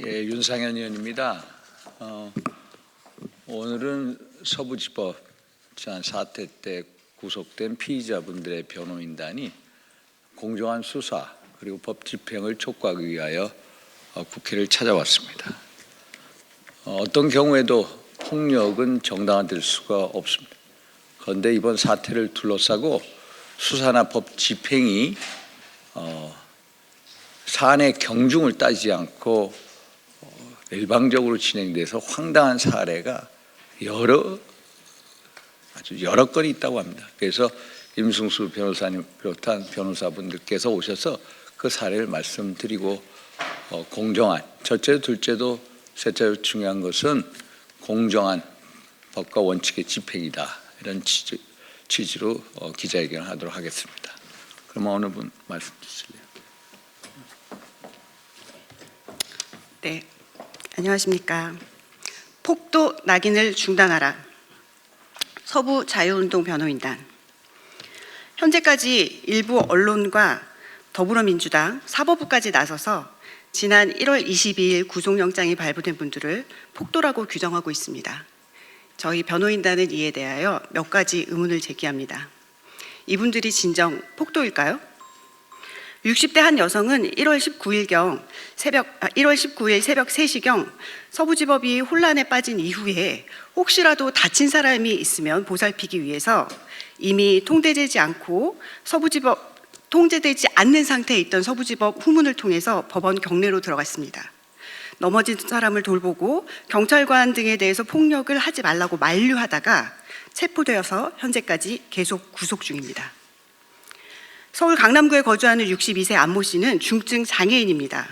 예, 윤상현 의원입니다. 오늘은 서부지법 지난 사태 때 구속된 피의자분들의 변호인단이 공정한 수사 그리고 법 집행을 촉구하기 위하여 국회를 찾아왔습니다. 어떤 경우에도 폭력은 정당화될 수가 없습니다. 그런데 이번 사태를 둘러싸고 수사나 법 집행이 사안의 경중을 따지지 않고 일방적으로 진행돼서 황당한 사례가 아주 여러 건이 있다고 합니다. 그래서 임승수 변호사님 비롯한 변호사분들께서 오셔서 그 사례를 말씀드리고 공정한, 첫째도 둘째도 셋째로 중요한 것은 공정한 법과 원칙의 집행이다. 이런 취지로 기자회견을 하도록 하겠습니다. 그럼 어느 분 말씀 주실래요? 네, 안녕하십니까. 폭도 낙인을 중단하라. 서부 자유운동 변호인단. 현재까지 일부 언론과 더불어민주당, 사법부까지 나서서 지난 1월 22일 구속영장이 발부된 분들을 폭도라고 규정하고 있습니다. 저희 변호인단은 이에 대하여 몇 가지 의문을 제기합니다. 이분들이 진정 폭도일까요? 60대 한 여성은 1월 19일 새벽 3시경 서부지법이 혼란에 빠진 이후에 혹시라도 다친 사람이 있으면 보살피기 위해서 이미 통제되지 않는 상태에 있던 서부지법 후문을 통해서 법원 경내로 들어갔습니다. 넘어진 사람을 돌보고 경찰관 등에 대해서 폭력을 하지 말라고 만류하다가 체포되어서 현재까지 계속 구속 중입니다. 서울 강남구에 거주하는 62세 안모 씨는 중증 장애인입니다.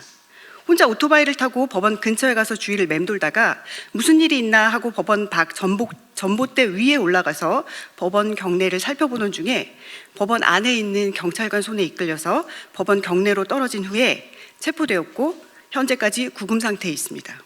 혼자 오토바이를 타고 법원 근처에 가서 주위를 맴돌다가 무슨 일이 있나 하고 법원 밖 전봇대 위에 올라가서 법원 경내를 살펴보는 중에 법원 안에 있는 경찰관 손에 이끌려서 법원 경내로 떨어진 후에 체포되었고 현재까지 구금 상태에 있습니다.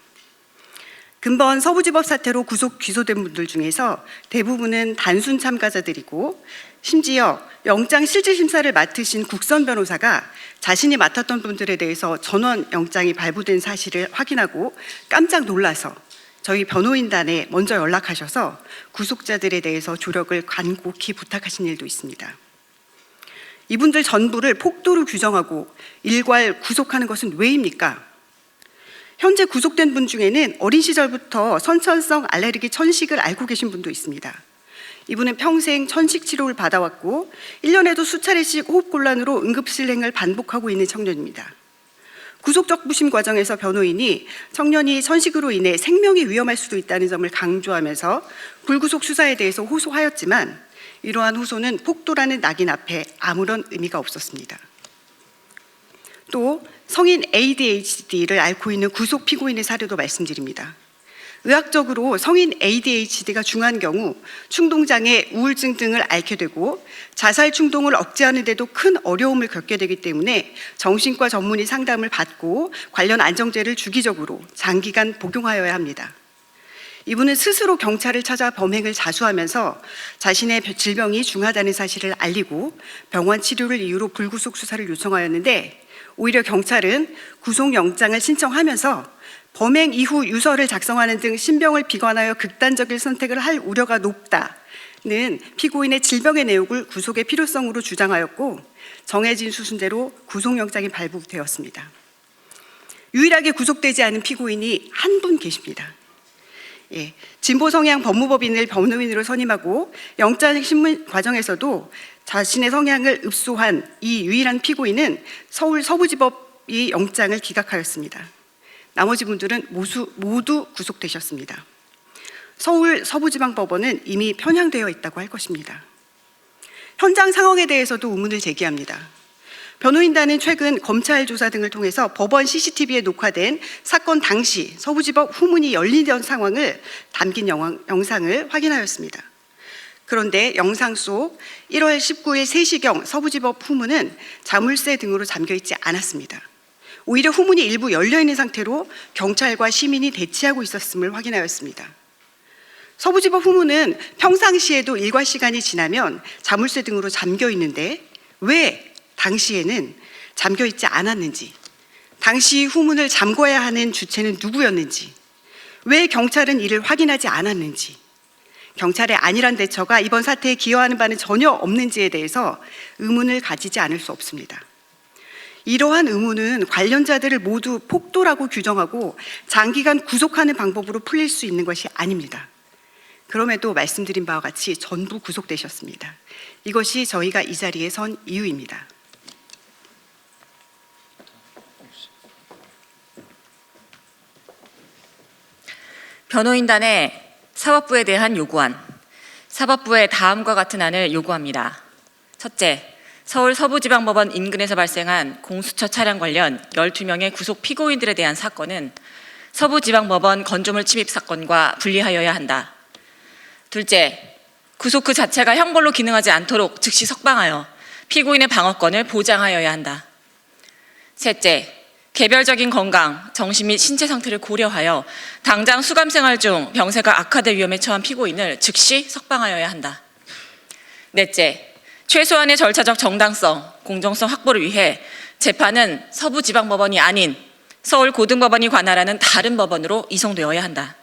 근본 서부지법 사태로 구속 기소된 분들 중에서 대부분은 단순 참가자들이고 심지어 영장 실질심사를 맡으신 국선 변호사가 자신이 맡았던 분들에 대해서 전원 영장이 발부된 사실을 확인하고 깜짝 놀라서 저희 변호인단에 먼저 연락하셔서 구속자들에 대해서 조력을 간곡히 부탁하신 일도 있습니다. 이분들 전부를 폭도로 규정하고 일괄 구속하는 것은 왜입니까? 현재 구속된 분 중에는 어린 시절부터 선천성 알레르기 천식을 앓고 계신 분도 있습니다. 이분은 평생 천식 치료를 받아왔고 1년에도 수차례씩 호흡곤란으로 응급실행을 반복하고 있는 청년입니다. 구속적부심 과정에서 변호인이 청년이 천식으로 인해 생명이 위험할 수도 있다는 점을 강조하면서 불구속 수사에 대해서 호소하였지만 이러한 호소는 폭도라는 낙인 앞에 아무런 의미가 없었습니다. 또 성인 ADHD를 앓고 있는 구속 피고인의 사례도 말씀드립니다. 의학적으로 성인 ADHD가 중한 경우 충동장애, 우울증 등을 앓게 되고 자살 충동을 억제하는 데도 큰 어려움을 겪게 되기 때문에 정신과 전문의 상담을 받고 관련 안정제를 주기적으로 장기간 복용하여야 합니다. 이분은 스스로 경찰을 찾아 범행을 자수하면서 자신의 질병이 중하다는 사실을 알리고 병원 치료를 이유로 불구속 수사를 요청하였는데 오히려 경찰은 구속영장을 신청하면서 범행 이후 유서를 작성하는 등 신병을 비관하여 극단적인 선택을 할 우려가 높다는 피고인의 질병의 내용을 구속의 필요성으로 주장하였고 정해진 수순대로 구속영장이 발부되었습니다. 유일하게 구속되지 않은 피고인이 한 분 계십니다. 진보 성향 법무법인을 변호인으로 선임하고 영장 신문 과정에서도 자신의 성향을 읍소한 이 유일한 피고인은 서울 서부지법이 영장을 기각하였습니다. 나머지 분들은 모두 구속되셨습니다. 서울 서부지방법원은 이미 편향되어 있다고 할 것입니다. 현장 상황에 대해서도 의문을 제기합니다. 변호인단은 최근 검찰 조사 등을 통해서 법원 CCTV에 녹화된 사건 당시 서부지법 후문이 열리던 상황을 담긴 영상을 확인하였습니다. 그런데 영상 속 1월 19일 3시경 서부지법 후문은 자물쇠 등으로 잠겨있지 않았습니다. 오히려 후문이 일부 열려있는 상태로 경찰과 시민이 대치하고 있었음을 확인하였습니다. 서부지법 후문은 평상시에도 일과 시간이 지나면 자물쇠 등으로 잠겨 있는데 왜 당시에는 잠겨 있지 않았는지, 당시 후문을 잠궈야 하는 주체는 누구였는지, 왜 경찰은 이를 확인하지 않았는지, 경찰의 안일한 대처가 이번 사태에 기여하는 바는 전혀 없는지에 대해서 의문을 가지지 않을 수 없습니다. 이러한 의문은 관련자들을 모두 폭도라고 규정하고 장기간 구속하는 방법으로 풀릴 수 있는 것이 아닙니다. 그럼에도 말씀드린 바와 같이 전부 구속되셨습니다. 이것이 저희가 이 자리에 선 이유입니다. 변호인단의 사법부에 대한 요구안. 사법부에 다음과 같은 안을 요구합니다. 첫째, 서울 서부지방법원 인근에서 발생한 공수처 차량 관련 12명의 구속 피고인들에 대한 사건은 서부지방법원 건조물 침입 사건과 분리하여야 한다. 둘째, 구속 그 자체가 형벌로 기능하지 않도록 즉시 석방하여 피고인의 방어권을 보장하여야 한다. 셋째, 개별적인 건강, 정신 및 신체 상태를 고려하여 당장 수감 생활 중 병세가 악화될 위험에 처한 피고인을 즉시 석방하여야 한다. 넷째, 최소한의 절차적 정당성, 공정성 확보를 위해 재판은 서부지방법원이 아닌 서울고등법원이 관할하는 다른 법원으로 이송되어야 한다.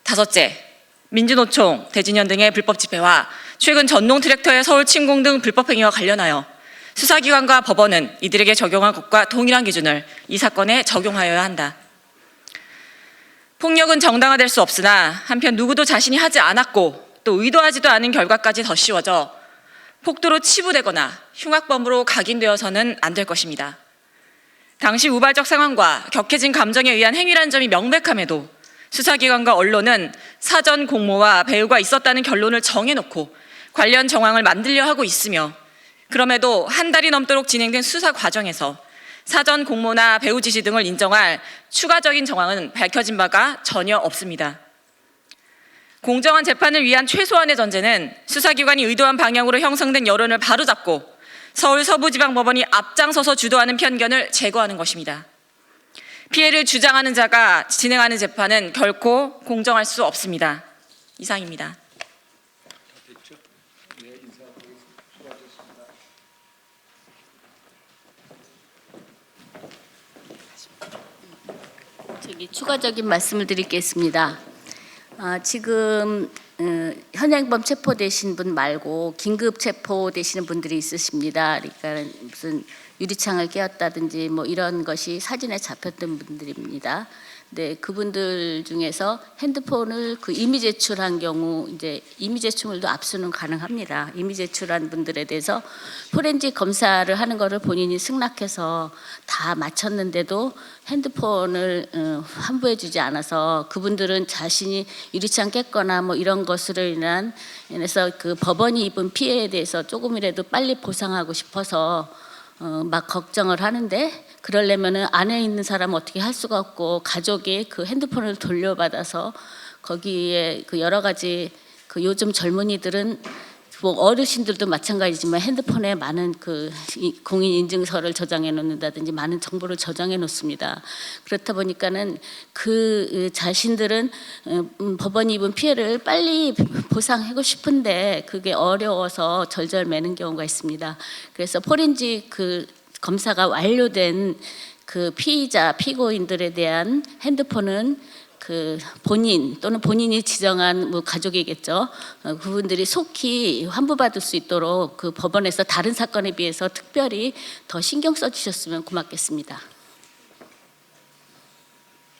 다섯째, 민주노총, 대진현 등의 불법 집회와 최근 전동 트랙터의 서울 침공 등 불법 행위와 관련하여 수사기관과 법원은 이들에게 적용할 것과 동일한 기준을 이 사건에 적용하여야 한다. 폭력은 정당화될 수 없으나 한편 누구도 자신이 하지 않았고 또 의도하지도 않은 결과까지 더 씌워져 폭도로 치부되거나 흉악범으로 각인되어서는 안 될 것입니다. 당시 우발적 상황과 격해진 감정에 의한 행위라는 점이 명백함에도 수사기관과 언론은 사전 공모와 배후가 있었다는 결론을 정해놓고 관련 정황을 만들려 하고 있으며 그럼에도 한 달이 넘도록 진행된 수사 과정에서 사전 공모나 배후 지시 등을 인정할 추가적인 정황은 밝혀진 바가 전혀 없습니다. 공정한 재판을 위한 최소한의 전제는 수사기관이 의도한 방향으로 형성된 여론을 바로잡고 서울 서부지방법원이 앞장서서 주도하는 편견을 제거하는 것입니다. 피해를 주장하는 자가 진행하는 재판은 결코 공정할 수 없습니다. 이상입니다. 추가적인 말씀을 드리겠습니다. 지금 현행범 체포되신 분 말고 긴급 체포되시는 분들이 있으십니다. 그러니까 무슨 유리창을 깨었다든지 뭐 이런 것이 사진에 잡혔던 분들입니다. 네, 그분들 중에서 핸드폰을 그 이미 제출한 경우 이제 이미 제출도 압수는 가능합니다. 이미 제출한 분들에 대해서 포렌식 검사를 하는 것을 본인이 승낙해서 다 마쳤는데도 핸드폰을 환부해주지 않아서 그분들은 자신이 유리창 깼거나 뭐 이런 것으로 인해서 그 법원이 입은 피해에 대해서 조금이라도 빨리 보상하고 싶어서 막 걱정을 하는데 그러려면은 안에 있는 사람 어떻게 할 수가 없고 가족이 그 핸드폰을 돌려받아서 거기에 그 여러 가지 그 요즘 젊은이들은 뭐 어르신들도 마찬가지지만 핸드폰에 많은 그 공인 인증서를 저장해 놓는다든지 많은 정보를 저장해 놓습니다. 그렇다 보니까는 그 자신들은 법원이 입은 피해를 빨리 보상하고 싶은데 그게 어려워서 절절매는 경우가 있습니다. 그래서 포렌식 그 검사가 완료된 그 피의자 피고인들에 대한 핸드폰은 그 본인 또는 본인이 지정한 뭐 가족이겠죠. 그분들이 속히 환부받을 수 있도록 그 법원에서 다른 사건에 비해서 특별히 더 신경 써주셨으면 고맙겠습니다.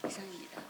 이상입니다.